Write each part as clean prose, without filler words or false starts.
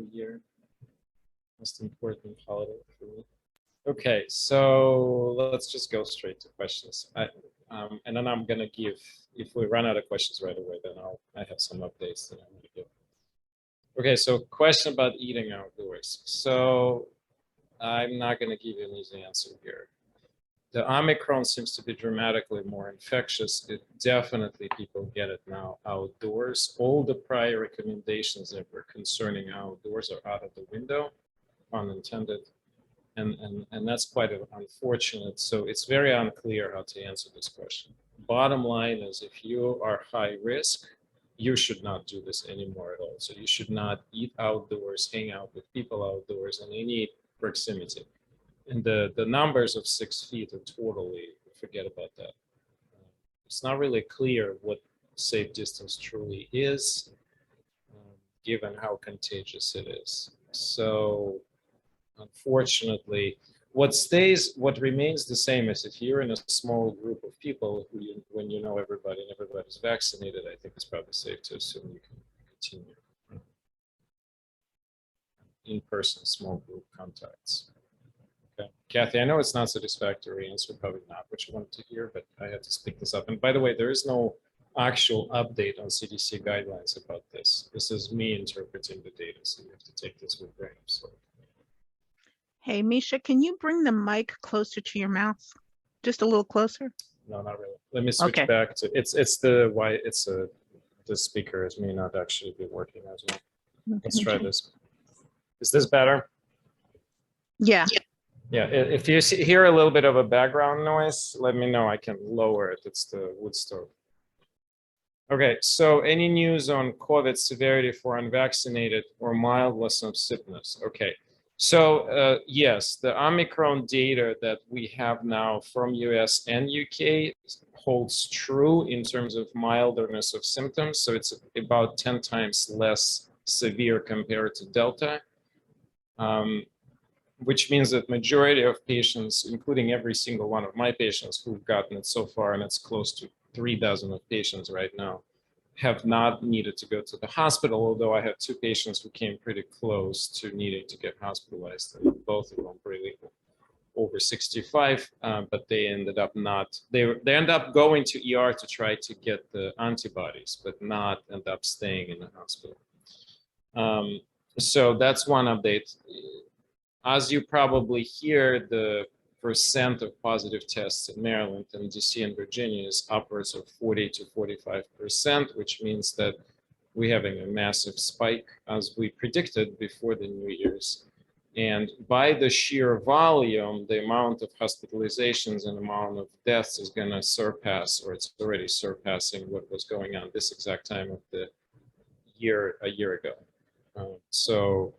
New Year. Most important holiday for me. Okay, so let's just go straight to questions. And then I'm gonna give, if we run out of questions right away, then I have some updates that I'm gonna give. Okay, so question about eating outdoors. So I'm not gonna give you an easy answer here. The Omicron seems to be dramatically more infectious. It definitely, people get it now outdoors. All the prior recommendations that were concerning outdoors are out of the window, pun intended. And that's quite unfortunate. So it's very unclear how to answer this question. Bottom line is, if you are high risk, you should not do this anymore at all. So you should not eat outdoors, hang out with people outdoors in any proximity. And the numbers of 6 feet are totally, forget about that. It's not really clear what safe distance truly is, given how contagious it is. So unfortunately, what remains the same is if you're in a small group of people who when you know everybody and everybody's vaccinated, I think it's probably safe to assume you can continue in-person small group contacts. Okay. Kathy, I know it's not a satisfactory answer, probably not what you wanted to hear, but I had to speak this up. And by the way, there is no actual update on CDC guidelines about this. This is me interpreting the data, so you have to take this with grain of salt. Hey, Misha, can you bring the mic closer to your mouth? Just a little closer? No, not really. Let me switch back to, the speaker may not actually be working as well. Okay, let's try this. Is this better? Yeah. Yeah, if you hear a little bit of a background noise, let me know, I can lower it. It's the wood stove. Okay, so any news on COVID severity for unvaccinated or mildness of sickness? Okay, so yes, the Omicron data that we have now from US and UK holds true in terms of mildness of symptoms. So it's about 10 times less severe compared to Delta. Which means that majority of patients, including every single one of my patients who've gotten it so far, and it's close to 3 dozen of patients right now, have not needed to go to the hospital, although I had 2 patients who came pretty close to needing to get hospitalized, and both of them really over 65, but they ended up not, they end up going to ER to try to get the antibodies, but not end up staying in the hospital. So that's one update. As you probably hear, the percent of positive tests in Maryland and DC and Virginia is upwards of 40 to 45%, which means that we're having a massive spike as we predicted before the New Year's. And by the sheer volume, the amount of hospitalizations and amount of deaths is going to surpass, or it's already surpassing what was going on this exact time of the year, a year ago. So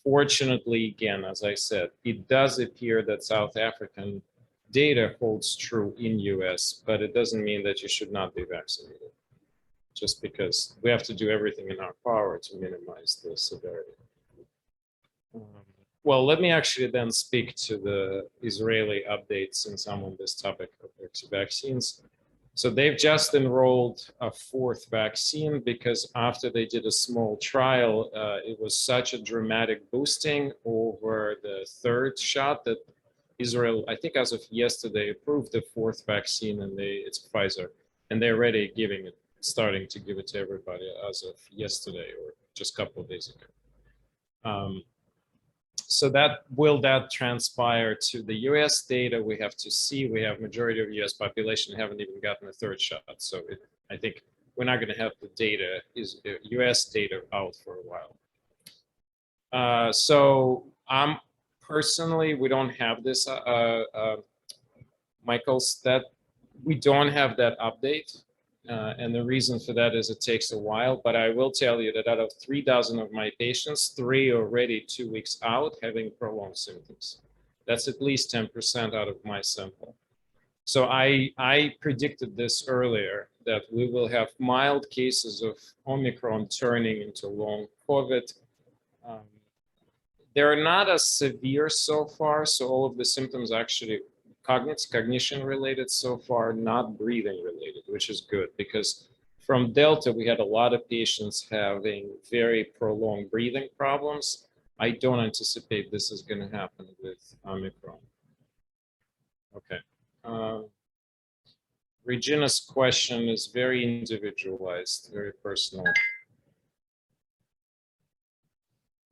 fortunately, again, as I said, it does appear that South African data holds true in US, but it doesn't mean that you should not be vaccinated, just because we have to do everything in our power to minimize the severity. Well, let me actually then speak to the Israeli updates since I'm on this topic of vaccines. So they've just enrolled a 4th vaccine because after they did a small trial, it was such a dramatic boosting over the 3rd shot that Israel, I think as of yesterday, approved the 4th vaccine, and it's Pfizer, and they're already giving it, starting to give it to everybody as of yesterday or just a couple of days ago. So will that transpire to the US data? We have to see. We have majority of US population haven't even gotten a 3rd shot. So I think we're not going to have the data, US data out for a while. So personally, we don't have this, Michael's, that we don't have that update. And the reason for that is it takes a while, but I will tell you that out of 3 dozen of my patients, 3 already 2 weeks out having prolonged symptoms. That's at least 10% out of my sample. So I predicted this earlier, that we will have mild cases of Omicron turning into long COVID. They're not as severe so far, so all of the symptoms actually cognition related so far, not breathing related, which is good, because from Delta, we had a lot of patients having very prolonged breathing problems. I don't anticipate this is going to happen with Omicron. Okay. Regina's question is very individualized, very personal.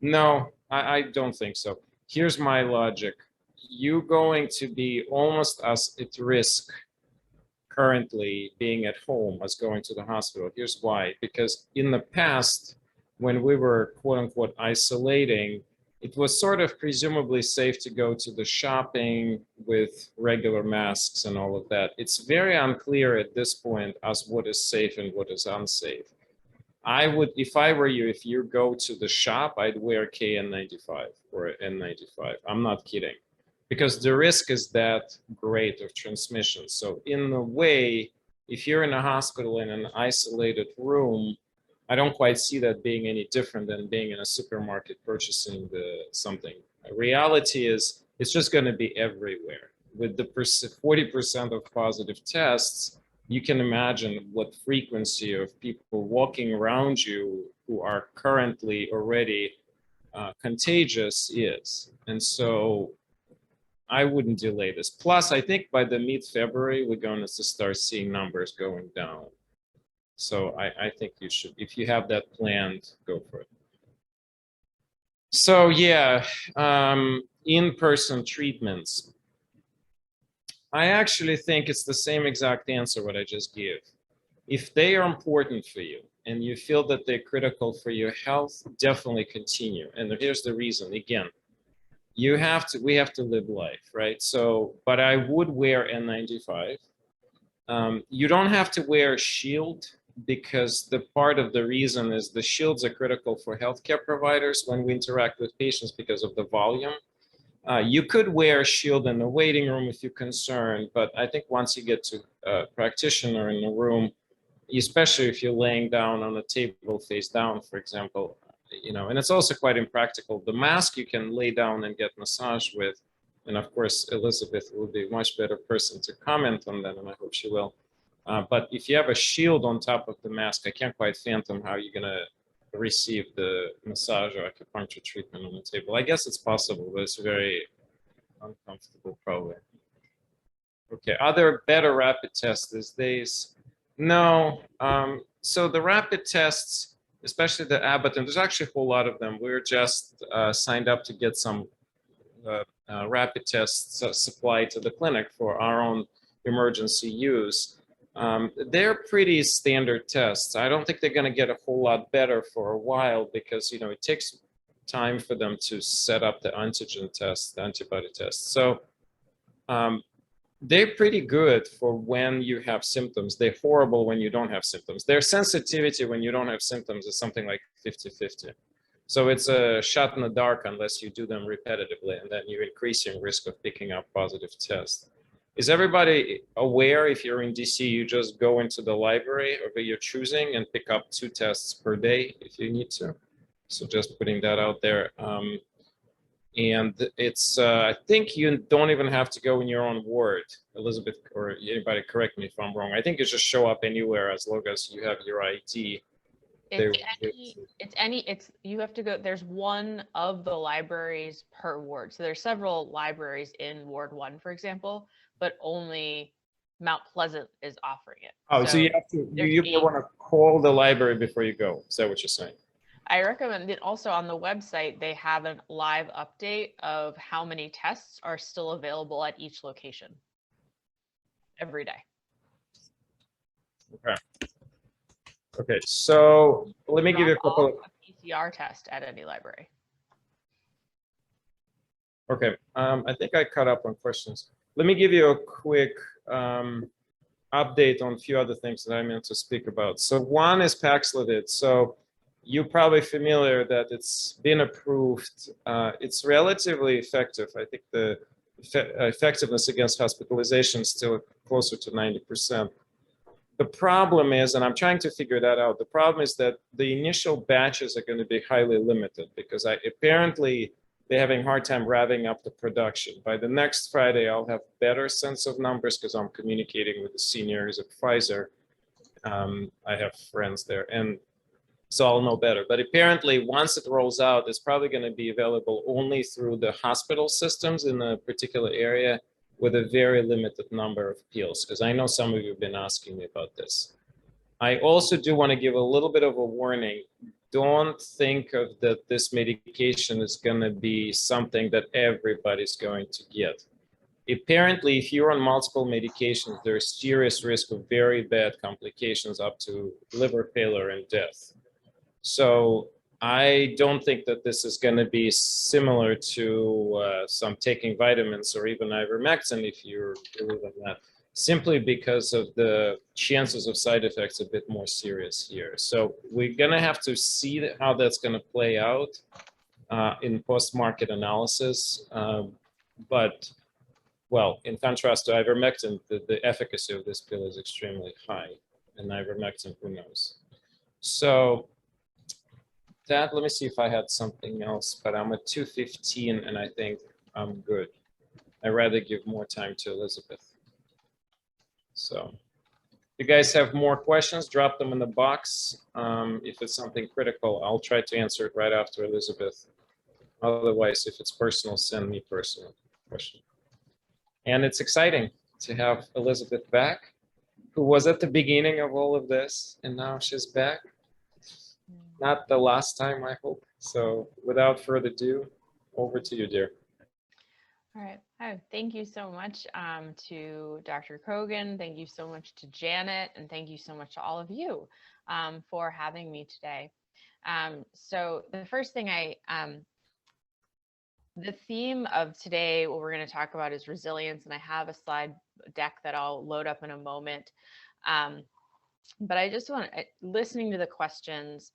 No, I don't think so. Here's my logic. You're going to be almost as at risk currently being at home as going to the hospital. Here's why. Because in the past, when we were quote unquote isolating, it was sort of presumably safe to go to the shopping with regular masks and all of that. It's very unclear at this point as what is safe and what is unsafe. I would, if I were you, if you go to the shop, I'd wear KN95 or N95. I'm not kidding. Because the risk is that great of transmission. So in a way, if you're in a hospital in an isolated room, I don't quite see that being any different than being in a supermarket purchasing something. The reality is it's just going to be everywhere. With the 40% of positive tests, you can imagine what frequency of people walking around you who are currently already contagious is. And so I wouldn't delay this. Plus, I think by the mid-February, we're going to start seeing numbers going down. So I think you should, if you have that planned, go for it. So yeah, in-person treatments. I actually think it's the same exact answer what I just gave. If they are important for you and you feel that they're critical for your health, definitely continue. And here's the reason. Again, we have to live life, right? So, but I would wear N95. You don't have to wear a shield because the part of the reason is the shields are critical for healthcare providers when we interact with patients because of the volume. You could wear a shield in the waiting room if you're concerned, but I think once you get to a practitioner in the room, especially if you're laying down on a table face down, for example, you know, and it's also quite impractical. The mask you can lay down and get massage with, and of course, Elizabeth will be a much better person to comment on that, and I hope she will. But if you have a shield on top of the mask, I can't quite fathom how you're gonna receive the massage or acupuncture treatment on the table. I guess it's possible, but it's very uncomfortable probably. Okay, are there better rapid tests these days? No. So the rapid tests, especially the Abbott, and there's actually a whole lot of them. We're just signed up to get some rapid tests supplied to the clinic for our own emergency use. They're pretty standard tests. I don't think they're going to get a whole lot better for a while because, you know, it takes time for them to set up the antigen test, the antibody test. So they're pretty good for when you have symptoms. They're horrible when you don't have symptoms. Their sensitivity when you don't have symptoms is something like 50-50. So it's a shot in the dark unless you do them repetitively, and then you're increasing risk of picking up positive tests. Is everybody aware if you're in DC, you just go into the library of your choosing and pick up 2 tests per day if you need to? So just putting that out there. And it's, I think you don't even have to go in your own ward. Elizabeth, or anybody correct me if I'm wrong. I think you just show up anywhere as long as you have your ID. You have to go, there's one of the libraries per ward. So there's several libraries in Ward 1, for example, but only Mount Pleasant is offering it. Oh, so you have to, you want to call the library before you go. Is that what you're saying? I recommend it. Also on the website, they have a live update of how many tests are still available at each location every day. Okay. Okay, so let me give you a couple of a PCR test at any library. Okay, I think I caught up on questions. Let me give you a quick update on a few other things that I meant to speak about. So one is Paxleted. So you're probably familiar that it's been approved. It's relatively effective. I think the effectiveness against hospitalization is still closer to 90%. The problem is, and I'm trying to figure that out, the problem is that the initial batches are going to be highly limited because apparently they're having a hard time wrapping up the production. By the next Friday, I'll have better sense of numbers because I'm communicating with the seniors at Pfizer. I have friends there, and so I'll know better. But apparently, once it rolls out, it's probably going to be available only through the hospital systems in a particular area with a very limited number of pills, because I know some of you have been asking me about this. I also do want to give a little bit of a warning. Don't think of that this medication is going to be something that everybody's going to get. Apparently, if you're on multiple medications, there's serious risk of very bad complications up to liver failure and death. So I don't think that this is going to be similar to some taking vitamins or even ivermectin, if you're believing that, simply because of the chances of side effects a bit more serious here. So we're going to have to see how that's going to play out in post-market analysis. But, well, in contrast to ivermectin, the efficacy of this pill is extremely high. And ivermectin, who knows? So that, let me see if I had something else, but I'm at 2:15 and I think I'm good. I'd rather give more time to Elizabeth. So if you guys have more questions, drop them in the box. If it's something critical, I'll try to answer it right after Elizabeth. Otherwise, if it's personal, send me personal question. And it's exciting to have Elizabeth back, who was at the beginning of all of this, and now she's back. Not the last time, I hope. So without further ado, over to you, dear. All right. Oh, thank you so much to Dr. Kogan. Thank you so much to Janet. And thank you so much to all of you for having me today. So the first thing the theme of today, what we're going to talk about is resilience. And I have a slide deck that I'll load up in a moment. But I just want, listening to the questions,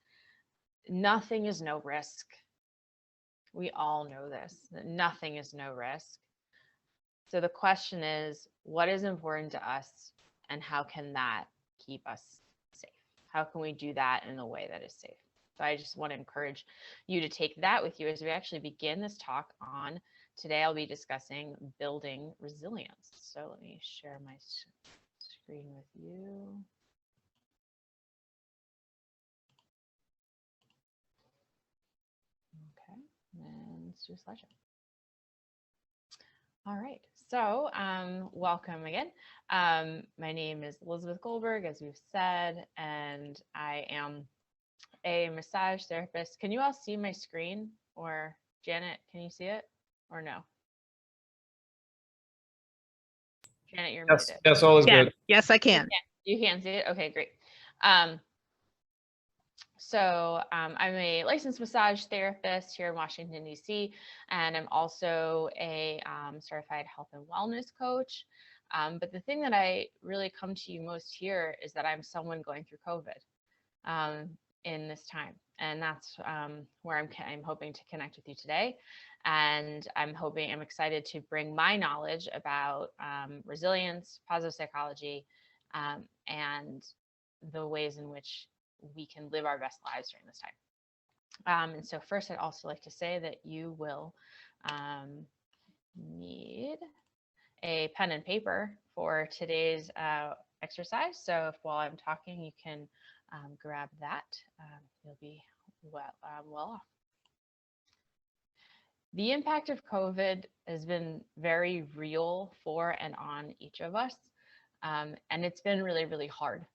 nothing is no risk. We all know this, that nothing is no risk. So the question is, what is important to us and how can that keep us safe? How can we do that in a way that is safe? So I just want to encourage you to take that with you as we actually begin this talk on, today I'll be discussing building resilience. So let me share my screen with you. Okay, and let's do a slideshow. All right, so welcome again. My name is Elizabeth Goldberg, as we've said, and I am a massage therapist. Can you all see my screen? Or Janet, can you see it or no? Janet, you're muted. Yes, all is good. Yes, I can. You can see it? Okay, great. So I'm a licensed massage therapist here in Washington, D.C., and I'm also a certified health and wellness coach. But the thing that I really come to you most here is that I'm someone going through COVID in this time. And that's where I'm hoping to connect with you today. And I'm excited to bring my knowledge about resilience, positive psychology, and the ways in which we can live our best lives during this time. And so first, I'd also like to say that you will need a pen and paper for today's exercise. So if while I'm talking, you can grab that, you'll be well off. The impact of COVID has been very real for and on each of us. And it's been really, really hard.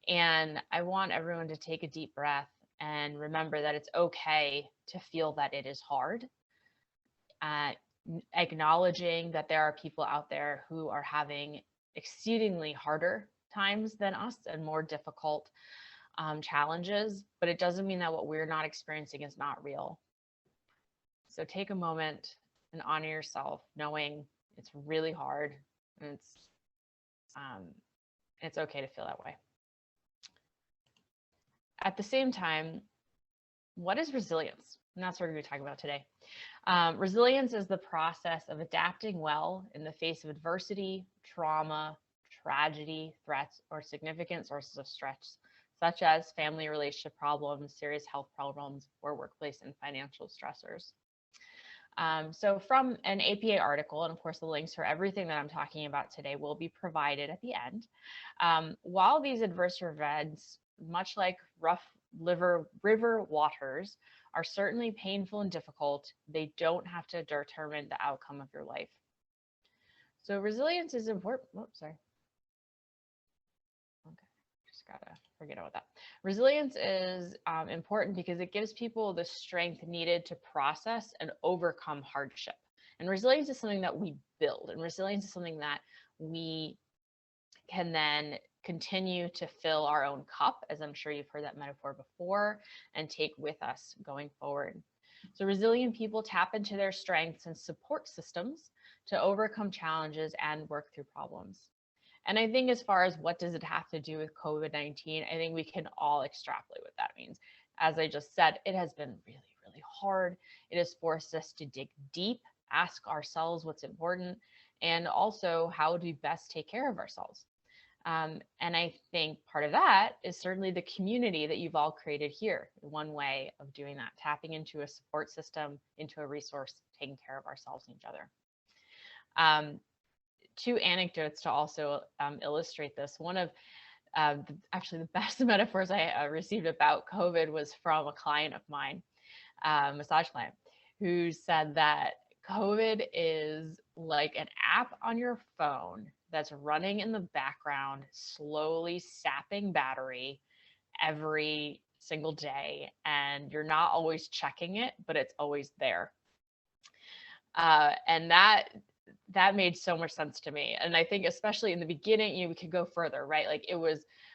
And I want everyone to take a deep breath and remember that it's okay to feel that it is hard. Acknowledging that there are people out there who are having exceedingly harder times than us and more difficult challenges, but it doesn't mean that what we're not experiencing is not real. So take a moment and honor yourself, knowing it's really hard and it's okay to feel that way. At the same time, what is resilience? And that's what we're going to be talking about today. Resilience is the process of adapting well in the face of adversity, trauma, tragedy, threats, or significant sources of stress, such as family relationship problems, serious health problems, or workplace and financial stressors. So from an APA article, and of course the links for everything that I'm talking about today will be provided at the end. While these adverse events, much like rough river waters, are certainly painful and difficult, they don't have to determine the outcome of your life. So resilience is important. Oops, sorry. Okay, just gotta forget about that. Resilience is important because it gives people the strength needed to process and overcome hardship. And resilience is something that we build, and resilience is something that we can then continue to fill our own cup, as I'm sure you've heard that metaphor before, and take with us going forward. So resilient people tap into their strengths and support systems to overcome challenges and work through problems. And I think as far as what does it have to do with COVID-19, I think we can all extrapolate what that means. As I just said, it has been really, really hard. It has forced us to dig deep, ask ourselves what's important, and also how do we best take care of ourselves. And I think part of that is certainly the community that you've all created here. One way of doing that, tapping into a support system, into a resource, taking care of ourselves and each other. Two anecdotes to also illustrate this. One of actually the best metaphors I received about COVID was from a client of mine, massage client, who said that COVID is like an app on your phone that's running in the background, slowly sapping battery every single day. And you're not always checking it, but it's always there. And that made so much sense to me. And I think especially in the beginning, we could go further, right? Like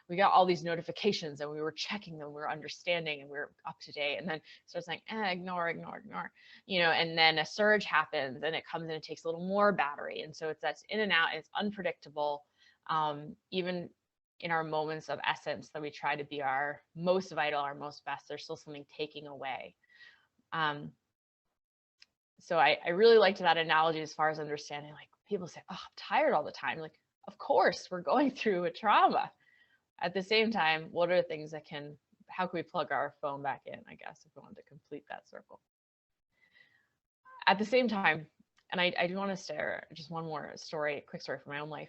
we got all these notifications and we were checking them, we were understanding and we were up to date. And then so it's like, ignore, and then a surge happens and it comes in and takes a little more battery. And so that's in and out, and it's unpredictable. Even in our moments of essence that we try to be our most vital, our most best, there's still something taking away. So I really liked that analogy as far as understanding, like people say, oh, I'm tired all the time. Like, of course, we're going through a trauma. At the same time, what are the things how can we plug our phone back in, I guess, if we wanted to complete that circle. At the same time, and I do want to share just one more story, quick story from my own life.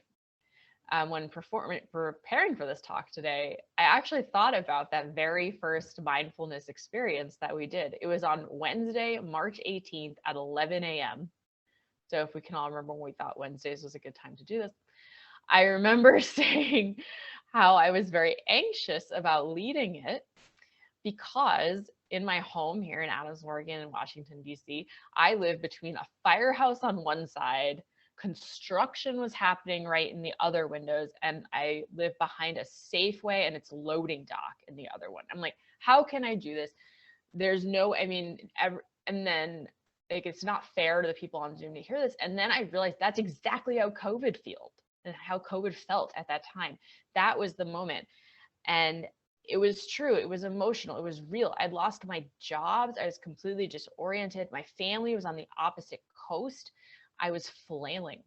When preparing for this talk today, I actually thought about that very first mindfulness experience that we did. It was on Wednesday, March 18th at 11 a.m. So if we can all remember when we thought Wednesdays was a good time to do this. I remember saying how I was very anxious about leading it because in my home here in Adams, Morgan and Washington, D.C., I live between a firehouse on one side, construction was happening right in the other windows, and I live behind a Safeway and its loading dock in the other one. I'm like, how can I do this? There's no, and then like, it's not fair to the people on Zoom to hear this. And then I realized that's exactly how COVID felt at that time. That was the moment. And it was true. It was emotional. It was real. I'd lost my jobs. I was completely disoriented. My family was on the opposite coast. I was flailing.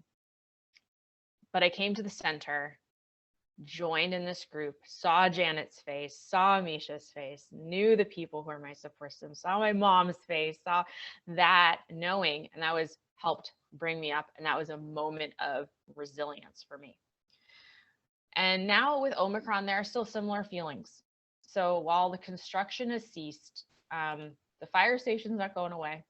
But I came to the center, joined in this group, saw Janet's face, saw Misha's face, knew the people who were my support system, saw my mom's face, saw that knowing, and that was helped bring me up. And that was a moment of resilience for me. And now with Omicron, there are still similar feelings. So while the construction has ceased, the fire station's not going away.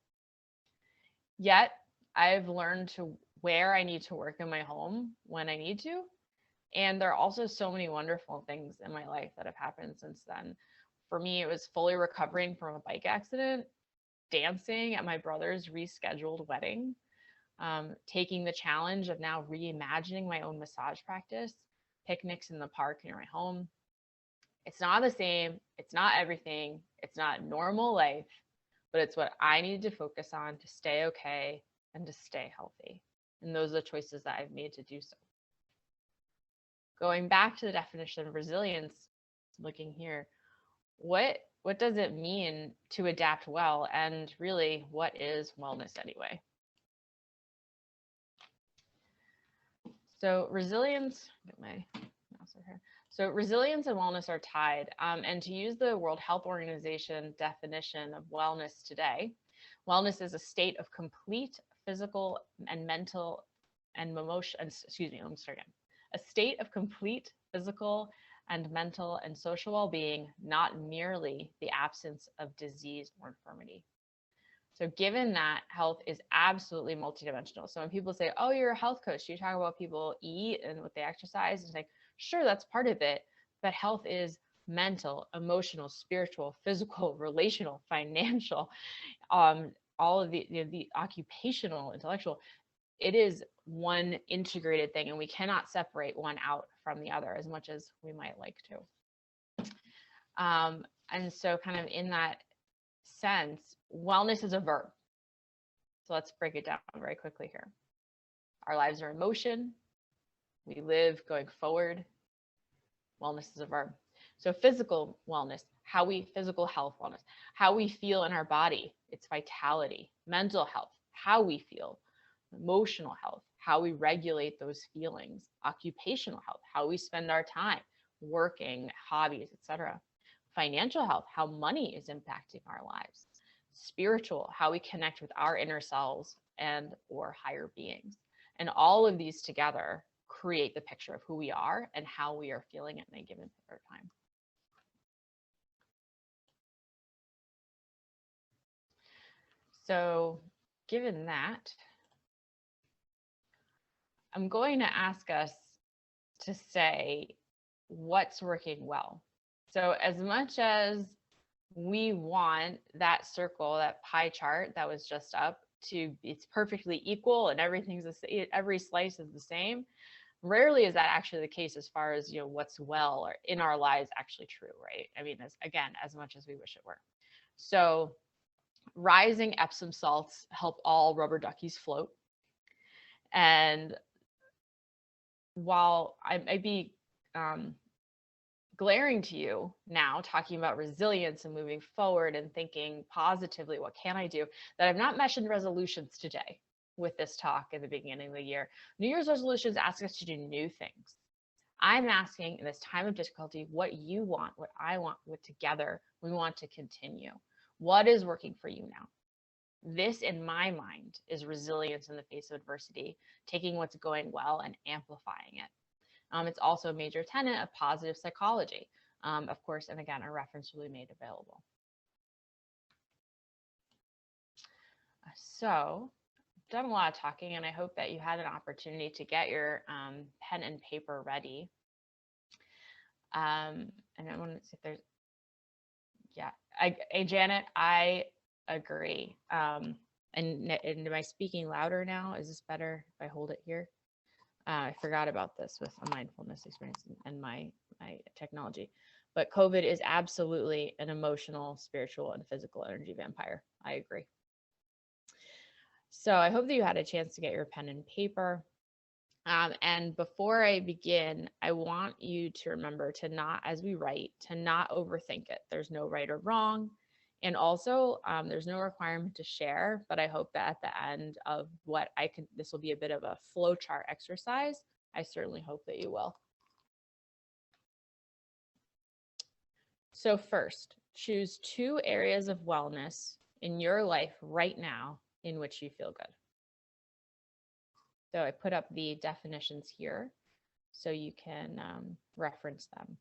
Yet I've learned where I need to work in my home when I need to. And there are also so many wonderful things in my life that have happened since then. For me, it was fully recovering from a bike accident, dancing at my brother's rescheduled wedding, taking the challenge of now reimagining my own massage practice, picnics in the park near my home. It's not the same. It's not everything. It's not normal life, but it's what I needed to focus on to stay okay and to stay healthy. And those are the choices that I've made to do so. Going back to the definition of resilience, looking here, what does it mean to adapt well? And really, what is wellness anyway? So resilience, get my mouse over here. So resilience and wellness are tied. And to use the World Health Organization definition of wellness today, Wellness is a state of complete physical and mental and emotion, excuse me, let me start again. A state of complete physical and mental and social well-being, not merely the absence of disease or infirmity. So given that health is absolutely multidimensional. So when people say, oh, you're a health coach, you talk about people eat and what they exercise, it's like, sure, that's part of it, but health is mental, emotional, spiritual, physical, relational, financial, all of the occupational, intellectual. It is one integrated thing, and we cannot separate one out from the other as much as we might like to. And so kind of in that sense, wellness is a verb. So let's break it down very quickly here. Our lives are in motion. We live going forward. Wellness is a verb. So physical wellness, physical health wellness, how we feel in our body, it's vitality. Mental health, how we feel. Emotional health, how we regulate those feelings. Occupational health, how we spend our time working, hobbies, etc. Financial health, how money is impacting our lives. Spiritual, how we connect with our inner selves and or higher beings. And all of these together create the picture of who we are and how we are feeling at any given time. So given that, I'm going to ask us to say what's working well. So as much as we want that circle, that pie chart that was just up, to it's perfectly equal and everything's the same, every slice is the same, rarely is that actually the case as far as, you know, what's well or in our lives actually true, right? I mean, as much as we wish it were. So rising Epsom salts help all rubber duckies float. And while I might be glaring to you now, talking about resilience and moving forward and thinking positively, what can I do? That I've not mentioned resolutions today with this talk in the beginning of the year. New Year's resolutions ask us to do new things. I'm asking in this time of difficulty, what you want, what I want, what together we want to continue. What is working for you now? This, in my mind, is resilience in the face of adversity, taking what's going well and amplifying it. It's also a major tenet of positive psychology, of course, and again, a reference will be made available. So, I've done a lot of talking, and I hope that you had an opportunity to get your pen and paper ready. And I want to see if there's, yeah, Janet, I agree. And am I speaking louder now? Is this better if I hold it here? I forgot about this with a mindfulness experience and my technology, but COVID is absolutely an emotional, spiritual, and physical energy vampire. I agree. So I hope that you had a chance to get your pen and paper. And before I begin, I want you to remember to not, as we write, to not overthink it. There's no right or wrong. And also, there's no requirement to share, but I hope that at the end of this will be a bit of a flow chart exercise. I certainly hope that you will. So first, choose 2 areas of wellness in your life right now in which you feel good. So I put up the definitions here so you can reference them.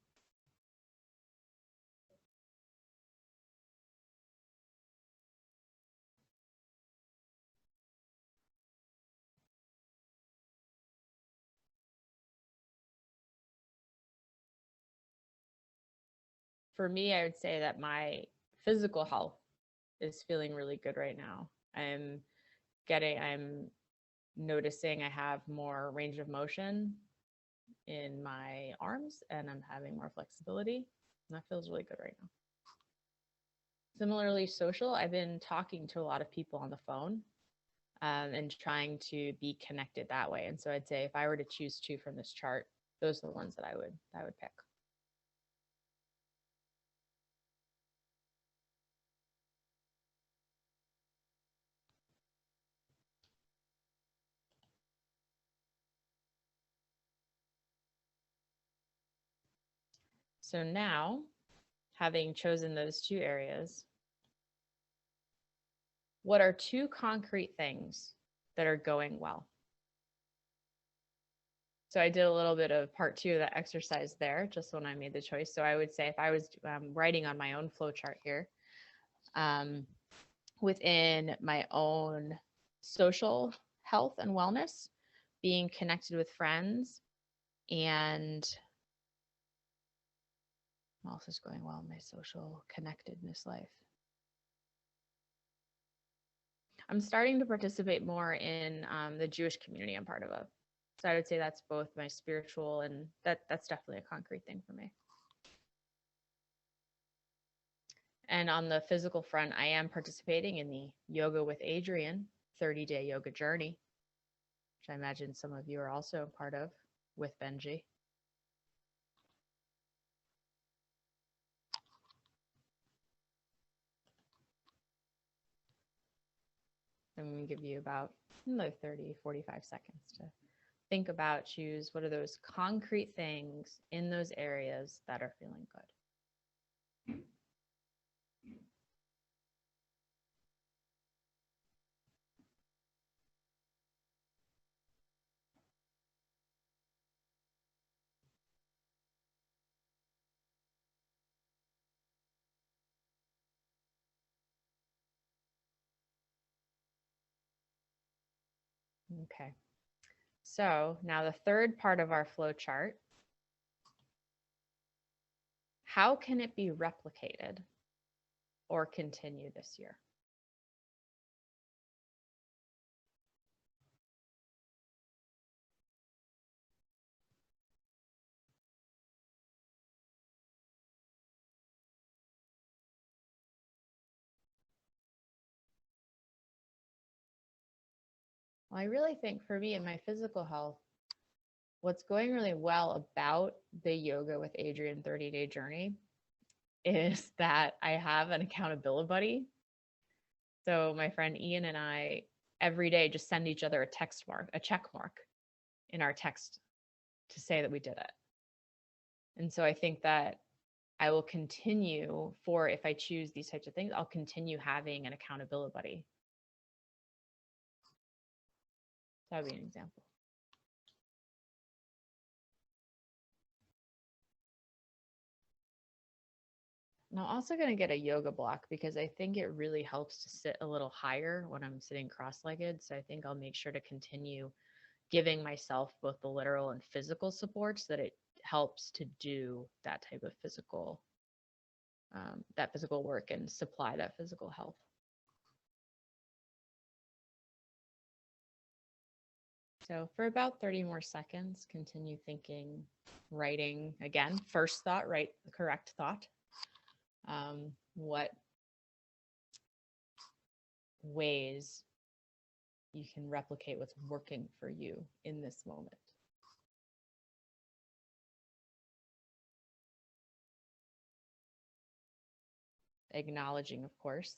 For me, I would say that my physical health is feeling really good right now. I'm noticing I have more range of motion in my arms and I'm having more flexibility, and that feels really good right now. Similarly, social, I've been talking to a lot of people on the phone and trying to be connected that way. And so I'd say if I were to choose 2 from this chart, those are the ones that I would pick. So now, having chosen those 2 areas, what are 2 concrete things that are going well? So I did a little bit of part 2 of that exercise there, just when I made the choice. So I would say if I was writing on my own flow chart here, within my own social health and wellness, being connected with friends, and what else is going well in my social connectedness life? I'm starting to participate more in the Jewish community I'm part of. So I would say that's both my spiritual, and that's definitely a concrete thing for me. And on the physical front, I am participating in the Yoga with Adriene 30-day yoga journey, which I imagine some of you are also a part of with Benji. I'm going to give you about another 30, 45 seconds to think about, choose what are those concrete things in those areas that are feeling good. Okay. So now the third part of our flow chart, how can it be replicated or continue this year? Well, I really think for me in my physical health, what's going really well about the Yoga with Adriene 30-day journey is that I have an accountability buddy. So my friend Ian and I every day just send each other a check mark in our text to say that we did it. And so I think that I will continue, for if I choose these types of things, I'll continue having an accountability buddy. That would be an example. And I'm also going to get a yoga block because I think it really helps to sit a little higher when I'm sitting cross-legged. So I think I'll make sure to continue giving myself both the literal and physical support so that it helps to do that type of physical work and supply that physical health. So for about 30 more seconds, continue thinking, writing again, first thought, write the correct thought. What ways you can replicate what's working for you in this moment. Acknowledging, of course,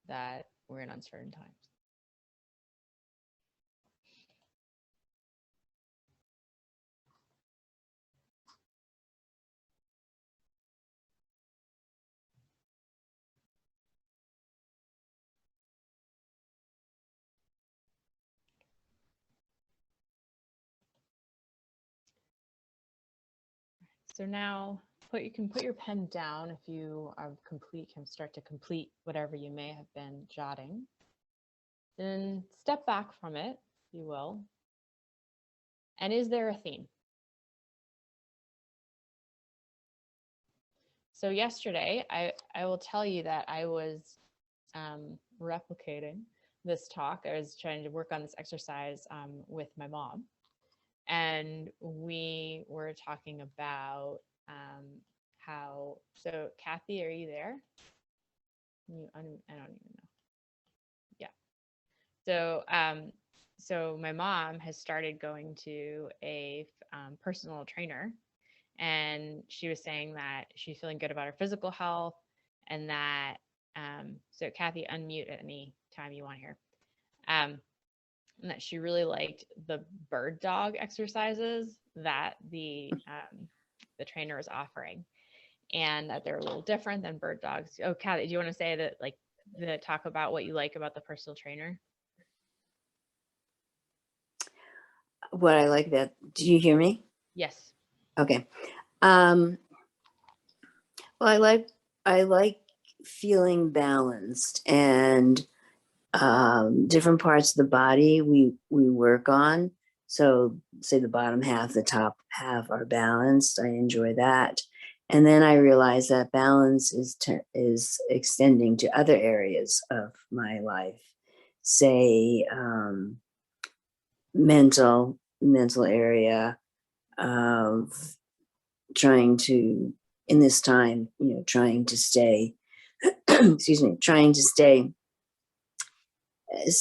that we're in uncertain times. So now you can put your pen down if you are can start to complete whatever you may have been jotting. Then step back from it, if you will. And is there a theme? So yesterday, I will tell you that I was replicating this talk. I was trying to work on this exercise with my mom. And we were talking about so Kathy, are you there? I don't even know. Yeah. So my mom has started going to a personal trainer, and she was saying that she's feeling good about her physical health, and that so Kathy, unmute at any time you want here. And that she really liked the bird dog exercises that the trainer is offering, and that they're a little different than bird dogs. Oh, Kathy, do you want to say that, like, talk about what you like about the personal trainer? What I like about, do you hear me? Yes. Okay. Well, I like feeling balanced, and different parts of the body we work on. So say the bottom half, the top half are balanced. I enjoy that. And then I realize that balance is extending to other areas of my life. Say mental area of trying to, in this time, trying to stay, excuse me, trying to stay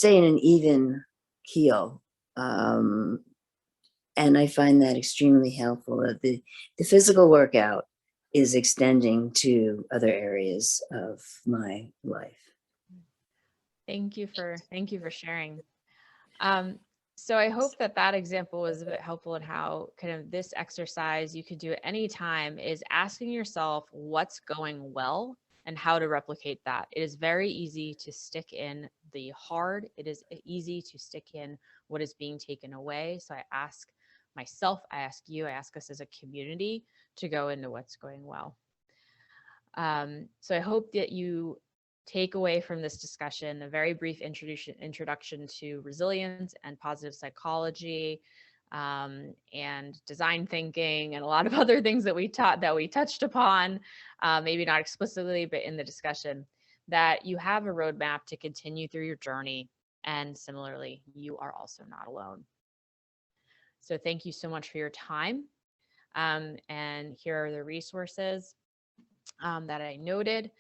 in an even keel. And I find that extremely helpful. The physical workout is extending to other areas of my life. Thank you for sharing. So I hope that example was a bit helpful in how kind of this exercise you could do at any time is asking yourself what's going well and how to replicate that. It is very easy to stick in the hard. It is easy to stick in what is being taken away. So I ask myself, I ask you, I ask us as a community to go into what's going well. So I hope that you take away from this discussion a very brief introduction to resilience and positive psychology, and design thinking, and a lot of other things that we touched upon, maybe not explicitly, but in the discussion, that you have a roadmap to continue through your journey. And similarly, you are also not alone. So thank you so much for your time. And here are the resources that I noted.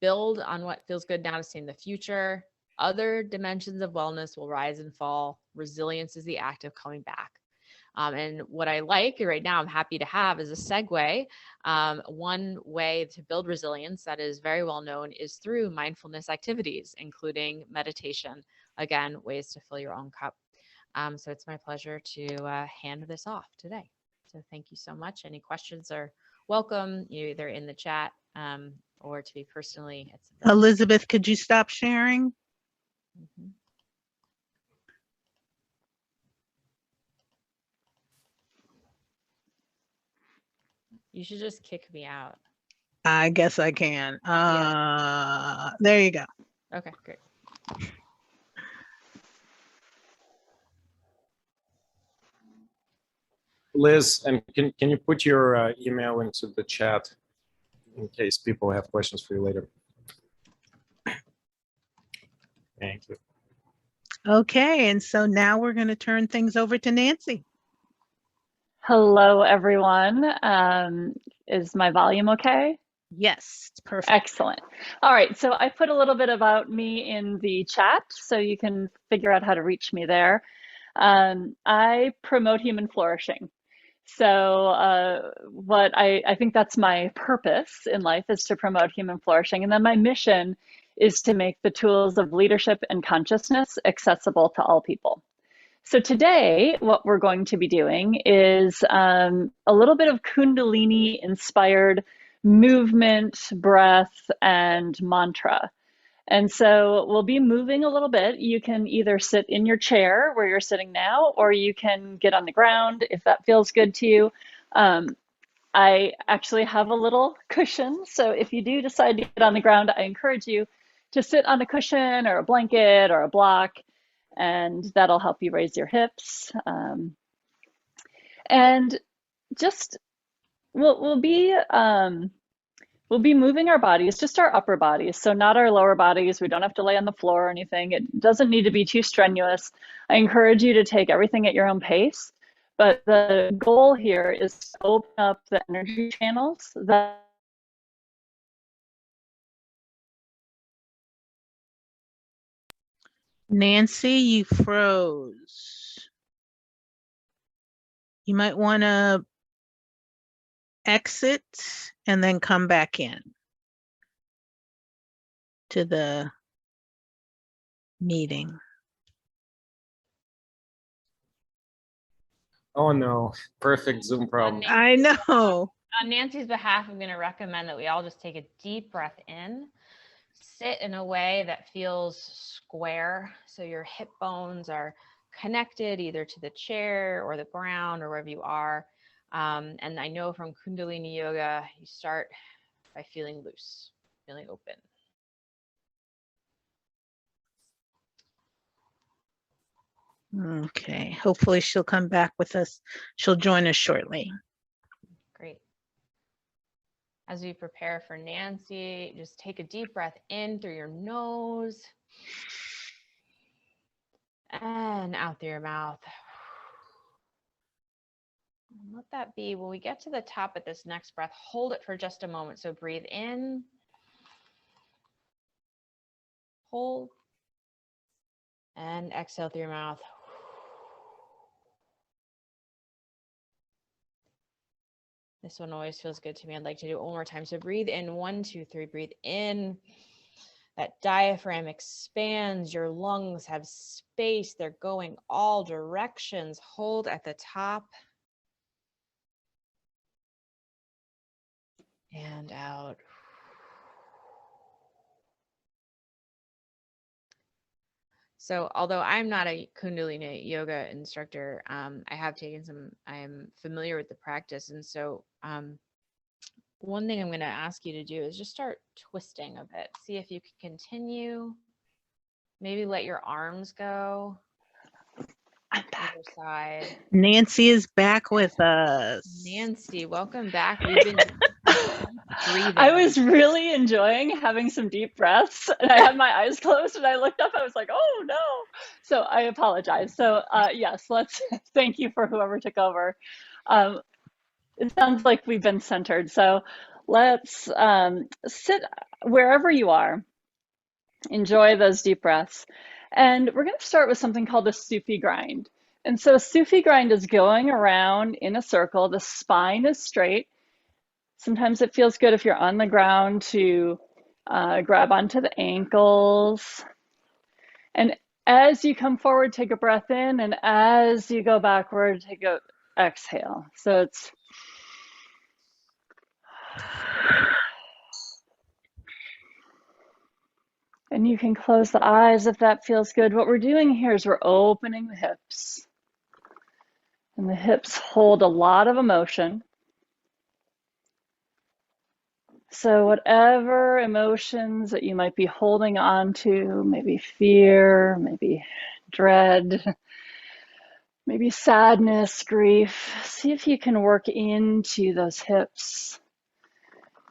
Build on what feels good now to stay in the future. Other dimensions of wellness will rise and fall. Resilience is the act of coming back. And what I like right now, I'm happy to have as a segue, one way to build resilience that is very well known is through mindfulness activities, including meditation. Again, ways to fill your own cup. So it's my pleasure to hand this off today. So thank you so much. Any questions are welcome, either in the chat or to be personally. Elizabeth, could you stop sharing? Mm-hmm. You should just kick me out. I guess I can. There you go. Okay, great. Liz, and can you put your email into the chat in case people have questions for you later? Thank you. Okay, and so now we're going to turn things over to Nancy. Hello, everyone. Is my volume okay? Yes, it's perfect. Excellent. All right, so I put a little bit about me in the chat so you can figure out how to reach me there. I promote human flourishing. So what I think that's my purpose in life, is to promote human flourishing. And then my mission is to make the tools of leadership and consciousness accessible to all people. So today, what we're going to be doing is a little bit of Kundalini inspired movement, breath, and mantra. And so we'll be moving a little bit. You can either sit in your chair where you're sitting now, or you can get on the ground if that feels good to you. I actually have a little cushion. So if you do decide to get on the ground, I encourage you to sit on a cushion or a blanket or a block, and that'll help you raise your hips. And just we'll be moving our bodies, just our upper bodies, so not our lower bodies. We don't have to lay on the floor or anything. It doesn't need to be too strenuous. I encourage you to take everything at your own pace, but the goal here is to open up the energy channels that Nancy, you froze. You might want to exit and then come back in to the meeting. Oh no, perfect Zoom problem. I know. On Nancy's behalf, I'm going to recommend that we all just take a deep breath in. sit in a way that feels square. So your hip bones are connected either to the chair or the ground or wherever you are. And I know from Kundalini Yoga, you start by feeling loose, feeling open. Okay, hopefully she'll come back with us. She'll join us shortly. Great. As we prepare for Nancy, just take a deep breath in through your nose and out through your mouth. Let that be. When we get to the top of this next breath, hold it for just a moment. So breathe in, hold, and exhale through your mouth. This one always feels good to me. I'd like to do it one more time. So breathe in, 1, 2, 3, breathe in. That diaphragm expands, your lungs have space. They're going all directions. Hold at the top. And out. So although I'm not a Kundalini yoga instructor, I have taken some, I am familiar with the practice. And so one thing I'm going to ask you to do is just start twisting a bit. See if you can continue. Maybe let your arms go. I'm back. Other side. Nancy is back with us. Nancy, welcome back. We've been breathing. I was really enjoying having some deep breaths, and I had my eyes closed, and I looked up. I was like, "Oh no!" So I apologize. So yes, let's thank you for whoever took over. It sounds like we've been centered. So let's sit wherever you are. Enjoy those deep breaths, and we're going to start with something called a Sufi Grind. And so Sufi Grind is going around in a circle. The spine is straight. Sometimes it feels good if you're on the ground to grab onto the ankles. And as you come forward, take a breath in, and as you go backward, take a exhale. So it's and you can close the eyes if that feels good. What we're doing here is we're opening the hips. And the hips hold a lot of emotion. So whatever emotions that you might be holding on to, maybe fear, maybe dread, maybe sadness, grief, see if you can work into those hips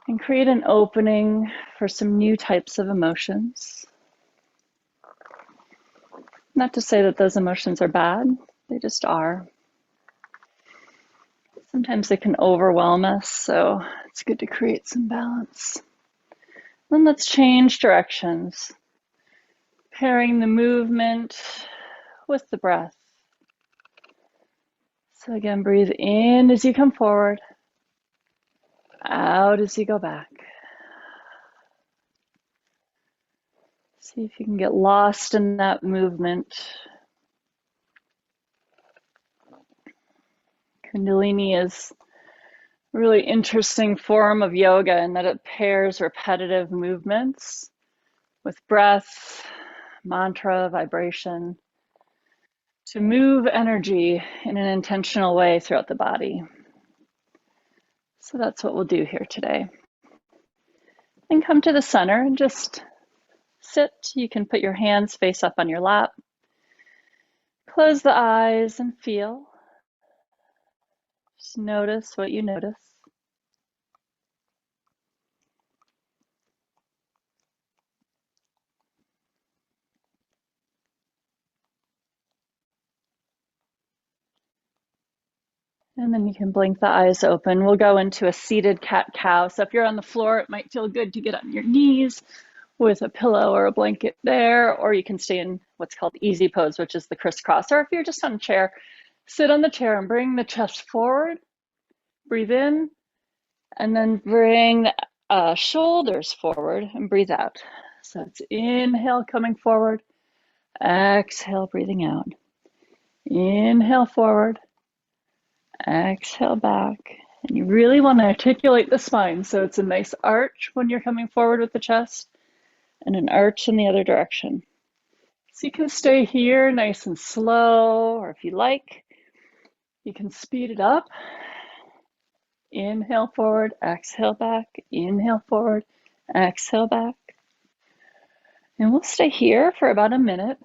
and create an opening for some new types of emotions. Not to say that those emotions are bad, they just are. Sometimes they can overwhelm us, so it's good to create some balance. Then let's change directions, pairing the movement with the breath. So again, breathe in as you come forward, out as you go back. See if you can get lost in that movement. Kundalini is a really interesting form of yoga in that it pairs repetitive movements with breath, mantra, vibration, to move energy in an intentional way throughout the body. So that's what we'll do here today. And come to the center and just sit. You can put your hands face up on your lap. Close the eyes and feel. Just notice what you notice. And then you can blink the eyes open. We'll go into a seated cat-cow. So if you're on the floor, it might feel good to get on your knees with a pillow or a blanket there, or you can stay in what's called easy pose, which is the crisscross. Or if you're just on a chair, sit on the chair and bring the chest forward. Breathe in, and then bring the shoulders forward and breathe out. So it's inhale coming forward, exhale breathing out. Inhale forward, exhale back. And you really want to articulate the spine so it's a nice arch when you're coming forward with the chest. and an arch in the other direction. So you can stay here nice and slow, or if you like, you can speed it up. Inhale forward, exhale back, inhale forward, exhale back. And we'll stay here for about a minute.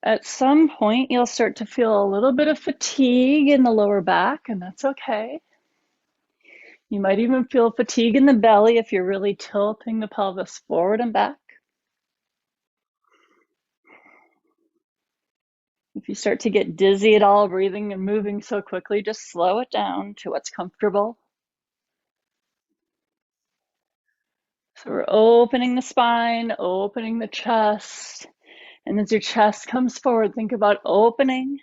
At some point, you'll start to feel a little bit of fatigue in the lower back, and that's okay. You might even feel fatigue in the belly if you're really tilting the pelvis forward and back. If you start to get dizzy at all, breathing and moving so quickly, just slow it down to what's comfortable. So we're opening the spine, opening the chest. And as your chest comes forward, think about opening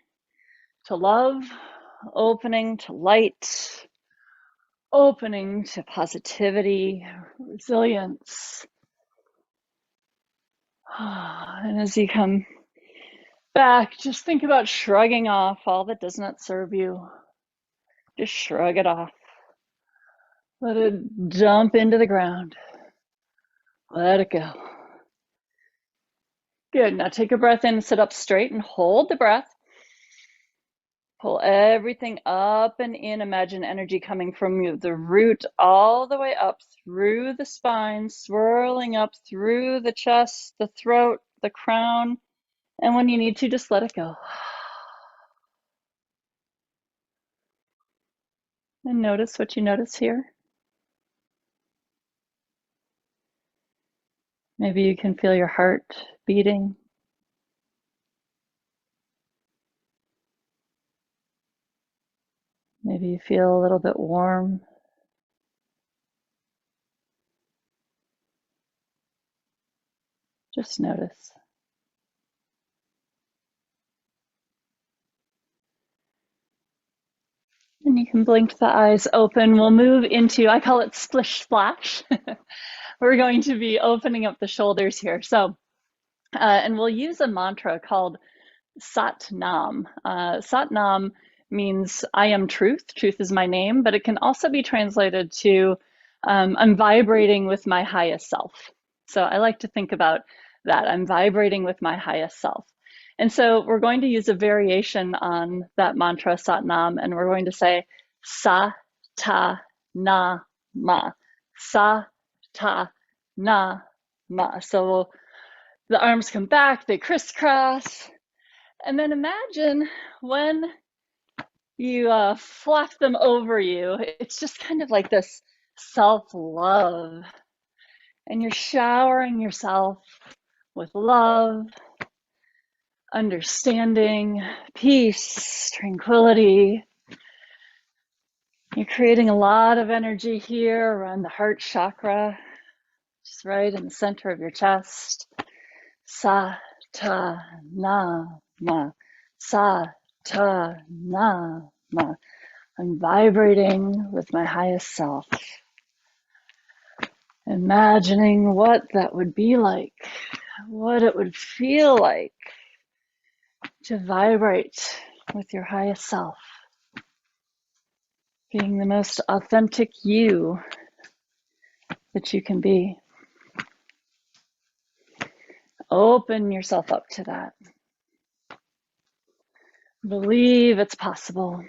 to love, opening to light, opening to positivity, resilience. And as you come back, just think about shrugging off all that does not serve you. Just shrug it off. Let it dump into the ground. Let it go. Good. Now take a breath in, sit up straight and hold the breath. Pull everything up and in. Imagine energy coming from you, the root all the way up through the spine, swirling up through the chest, the throat, the crown. And when you need to, just let it go. And notice what you notice here. Maybe you can feel your heart beating. Maybe you feel a little bit warm. Just notice. And you can blink the eyes open. We'll move into, I call it splish splash. We're going to be opening up the shoulders here. So, and we'll use a mantra called Satnam. Satnam means I am truth. Truth is my name, but it can also be translated to I'm vibrating with my highest self. So I like to think about that. I'm vibrating with my highest self. And so we're going to use a variation on that mantra Satnam, and we're going to say Sa ta na ma. Sa ta na ma. So the arms come back, they crisscross. And then imagine when you flap them over you, it's just kind of like this self-love. And you're showering yourself with love, understanding, peace, tranquility. You're creating a lot of energy here around the heart chakra, just right in the center of your chest. Sa ta na ma. Sa ta na ma. I'm vibrating with my highest self. Imagining what that would be like, what it would feel like to vibrate with your highest self, being the most authentic you that you can be. Open yourself up to that. Believe it's possible.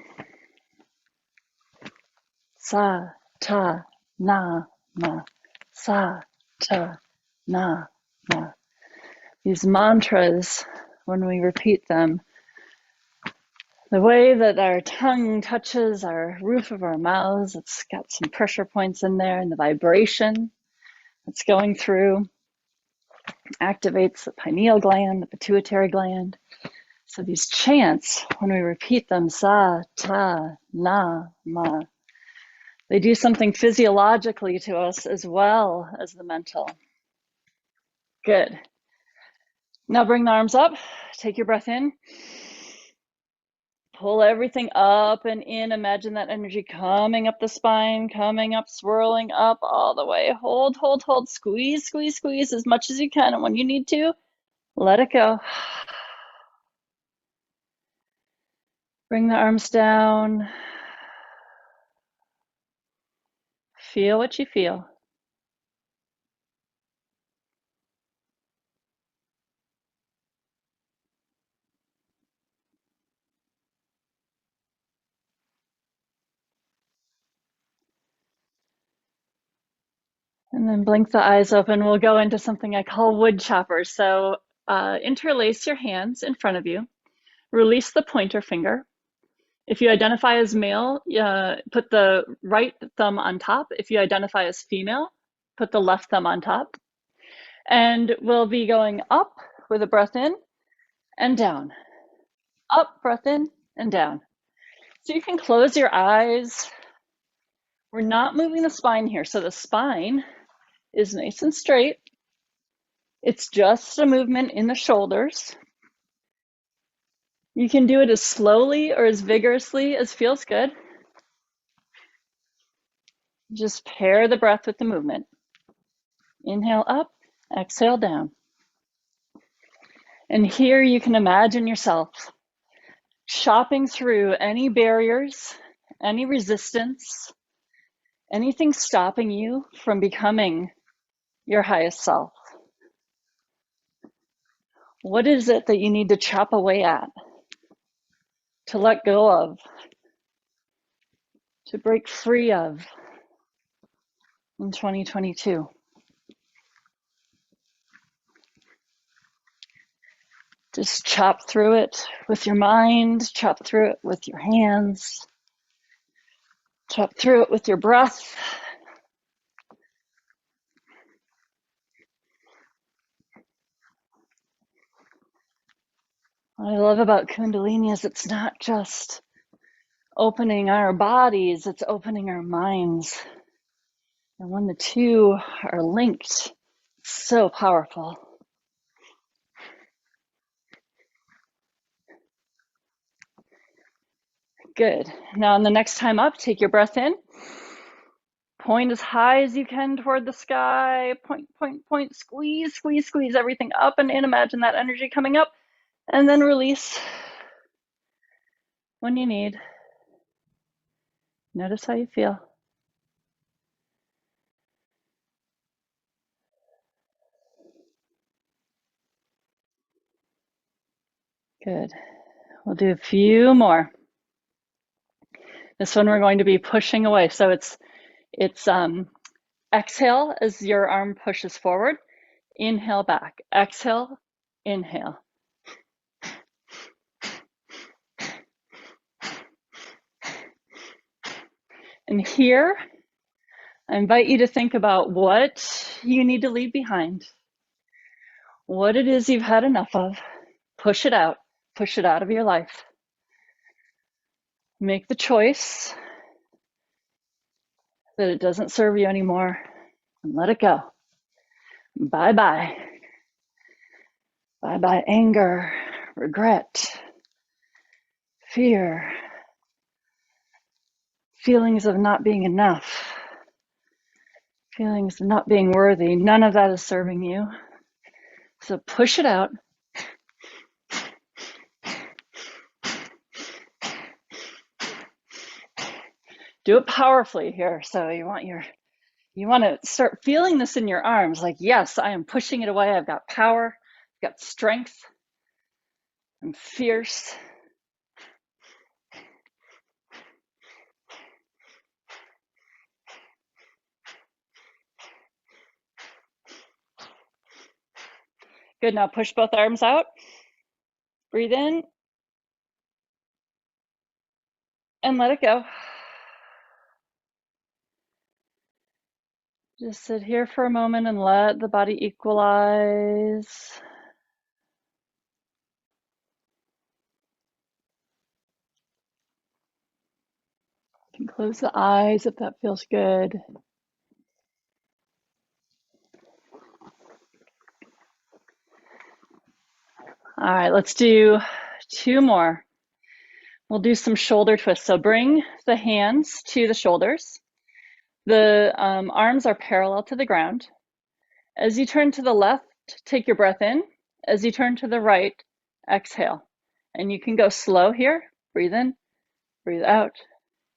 Sa ta na ma. Sa ta na ma. These mantras, when we repeat them, the way that our tongue touches our roof of our mouths, it's got some pressure points in there, and the vibration that's going through activates the pineal gland, the pituitary gland. So these chants, when we repeat them, sa, ta, na, ma, they do something physiologically to us as well as the mental. Good. Now bring the arms up, take your breath in. Pull everything up and in. Imagine that energy coming up the spine, coming up, swirling up all the way. Hold, hold, hold. Squeeze, squeeze, squeeze as much as you can. And when you need to, let it go. Bring the arms down. Feel what you feel. And then blink the eyes open. We'll go into something I call wood choppers. So interlace your hands in front of you. Release the pointer finger. If you identify as male, put the right thumb on top. If you identify as female, put the left thumb on top. And we'll be going up with a breath in and down. Up, breath in and down. So you can close your eyes. We're not moving the spine here. So the spine is nice and straight. It's just a movement in the shoulders. You can do it as slowly or as vigorously as feels good. Just pair the breath with the movement. Inhale up, exhale down. And here you can imagine yourself chopping through any barriers, any resistance, anything stopping you from becoming your highest self. What is it that you need to chop away at, to let go of, to break free of in 2022? Just chop through it with your mind, chop through it with your hands, chop through it with your breath. What I love about Kundalini is it's not just opening our bodies, it's opening our minds. And when the two are linked, it's so powerful. Good. Now, on the next time up, take your breath in. Point as high as you can toward the sky. Point, point, point. Squeeze, squeeze, squeeze everything up and in. Imagine that energy coming up. And then release when you need. Notice how you feel. Good. We'll do a few more. This one we're going to be pushing away. So it's exhale as your arm pushes forward. Inhale back. Exhale, inhale. And here, I invite you to think about what you need to leave behind. What it is you've had enough of. Push it out. Push it out of your life. Make the choice that it doesn't serve you anymore and let it go. Bye-bye. Bye-bye anger, regret, fear, feelings of not being enough, feelings of not being worthy. None of that is serving you. So push it out. Do it powerfully here. So you want to start feeling this in your arms, like, yes, I am pushing it away. I've got power, I've got strength, I'm fierce. Good, now push both arms out. Breathe in and let it go. Just sit here for a moment and let the body equalize. You can close the eyes if that feels good. All right, let's do two more. We'll do some shoulder twists. So bring the hands to the shoulders. The arms are parallel to the ground. As you turn to the left, take your breath in. As you turn to the right, exhale. And you can go slow here. Breathe in, breathe out,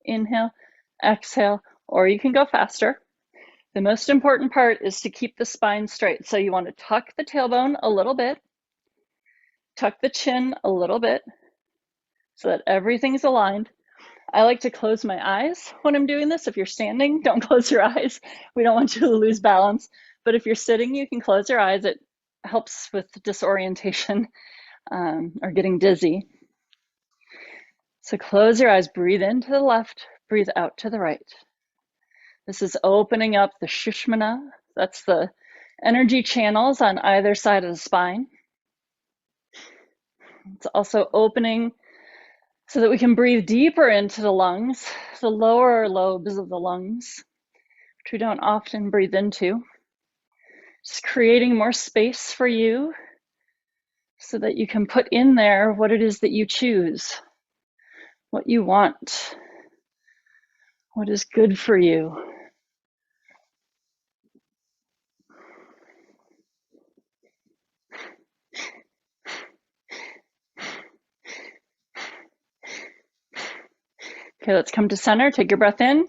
inhale, exhale, or you can go faster. The most important part is to keep the spine straight. So you want to tuck the tailbone a little bit, tuck the chin a little bit so that everything's aligned. I like to close my eyes when I'm doing this. If you're standing, don't close your eyes. We don't want you to lose balance. But if you're sitting, you can close your eyes. It helps with disorientation or getting dizzy. So close your eyes, breathe in to the left, breathe out to the right. This is opening up the Shushmana. That's the energy channels on either side of the spine. It's also opening so that we can breathe deeper into the lungs, the lower lobes of the lungs, which we don't often breathe into. Just creating more space for you so that you can put in there what it is that you choose, what you want, what is good for you. Okay, let's come to center. Take your breath in.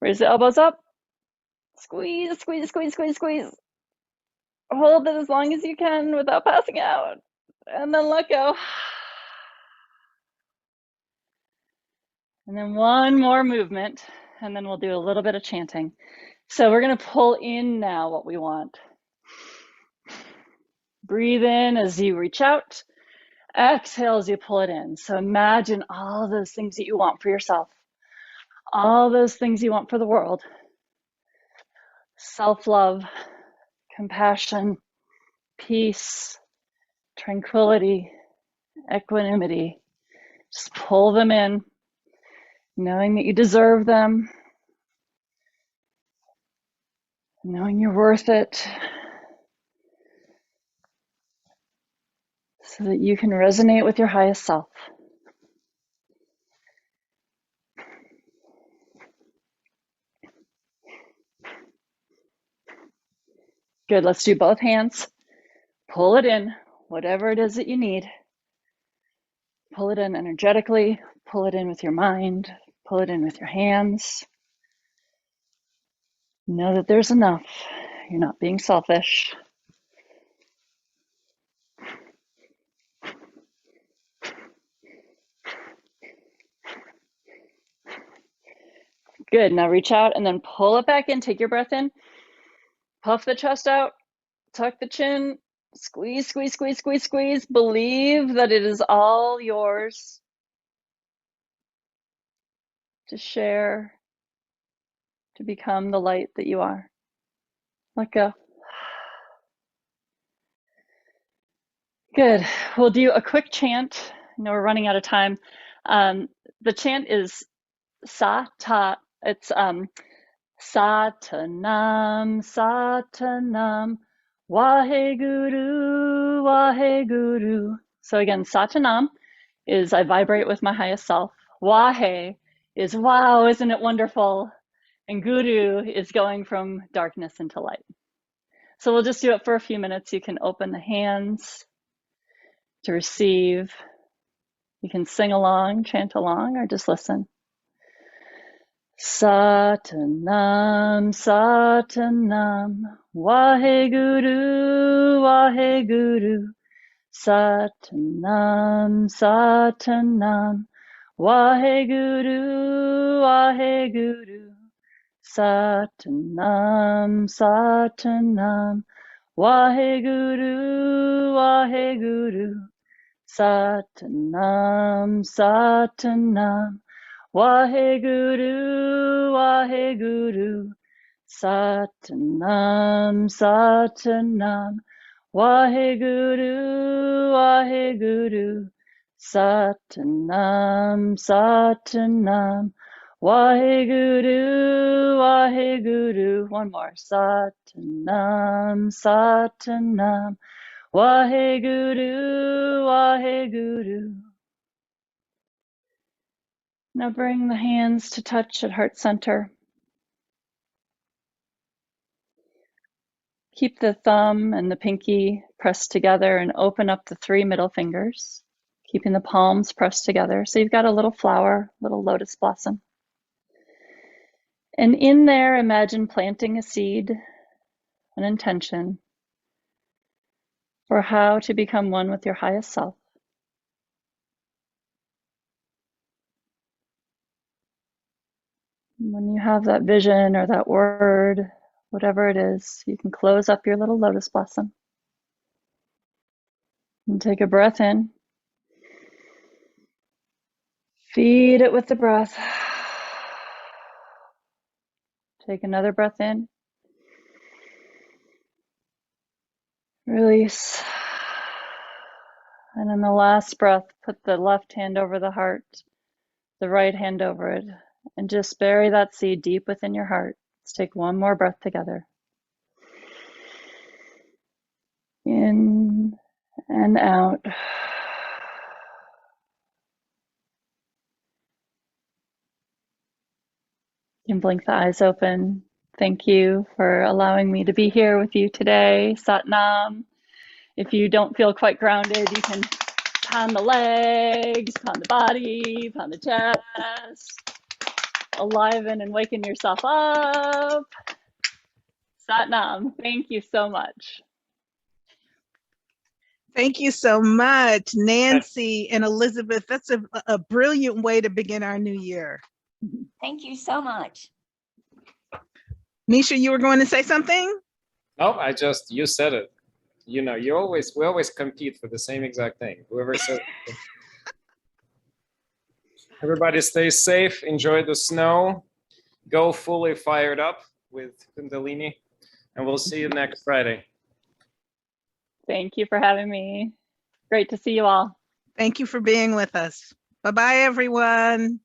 Raise the elbows up. Squeeze, squeeze, squeeze, squeeze, squeeze. Hold it as long as you can without passing out. And then let go. And then one more movement, and then we'll do a little bit of chanting. So we're going to pull in now what we want. Breathe in as you reach out. Exhale as you pull it in. So imagine all those things that you want for yourself, all those things you want for the world. Self-love, compassion, peace, tranquility, equanimity. Just pull them in, knowing that you deserve them, knowing you're worth it, so that you can resonate with your highest self. Good, let's do both hands. Pull it in, whatever it is that you need. Pull it in energetically, pull it in with your mind, pull it in with your hands. Know that there's enough. You're not being selfish. Good, now reach out and then pull it back in. Take your breath in. Puff the chest out, tuck the chin, squeeze, squeeze, squeeze, squeeze, squeeze. Believe that it is all yours to share, to become the light that you are. Let go. Good. We'll do a quick chant. I know we're running out of time. The chant is Sata. It's Satnam, Satnam, Waheguru, Waheguru. So again, Satnam is I vibrate with my highest self. Wahe is wow, isn't it wonderful? And Guru is going from darkness into light. So we'll just do it for a few minutes. You can open the hands to receive. You can sing along, chant along, or just listen. Satnam, Satnam, Waheguru, Waheguru. Satnam, Satnam, Waheguru, Waheguru. Satnam, Satnam, Waheguru, Waheguru. Satnam, Satnam, Waheguru, Waheguru. Satnam, Satnam, Waheguru, Waheguru. Satnam, Satnam, Waheguru, Waheguru. One more. Satnam, Satnam, Waheguru, Waheguru. Now bring the hands to touch at heart center. Keep the thumb and the pinky pressed together and open up the 3 middle fingers, keeping the palms pressed together. So you've got a little flower, little lotus blossom. And in there, imagine planting a seed, an intention for how to become one with your highest self. have that vision or that word, whatever it is, you can close up your little lotus blossom and take a breath in. Feed it with the breath. Take another breath in. Release. And in the last breath, put the left hand over the heart, the right hand over it, and just bury that seed deep within your heart. Let's take one more breath together. In and out. You can blink the eyes open. Thank you for allowing me to be here with you today. Satnam. If you don't feel quite grounded, you can pound the legs, pound the body, pound the chest. Aliven and waken yourself up. Satnam, thank you so much. Thank you so much, Nancy and Elizabeth. That's a brilliant way to begin our new year. Thank you so much. Misha, you were going to say something? No, you said it. You know, we always compete for the same exact thing. Whoever said it. Everybody stay safe, enjoy the snow, go fully fired up with Kundalini, and we'll see you next Friday. Thank you for having me. Great to see you all. Thank you for being with us. Bye-bye, everyone.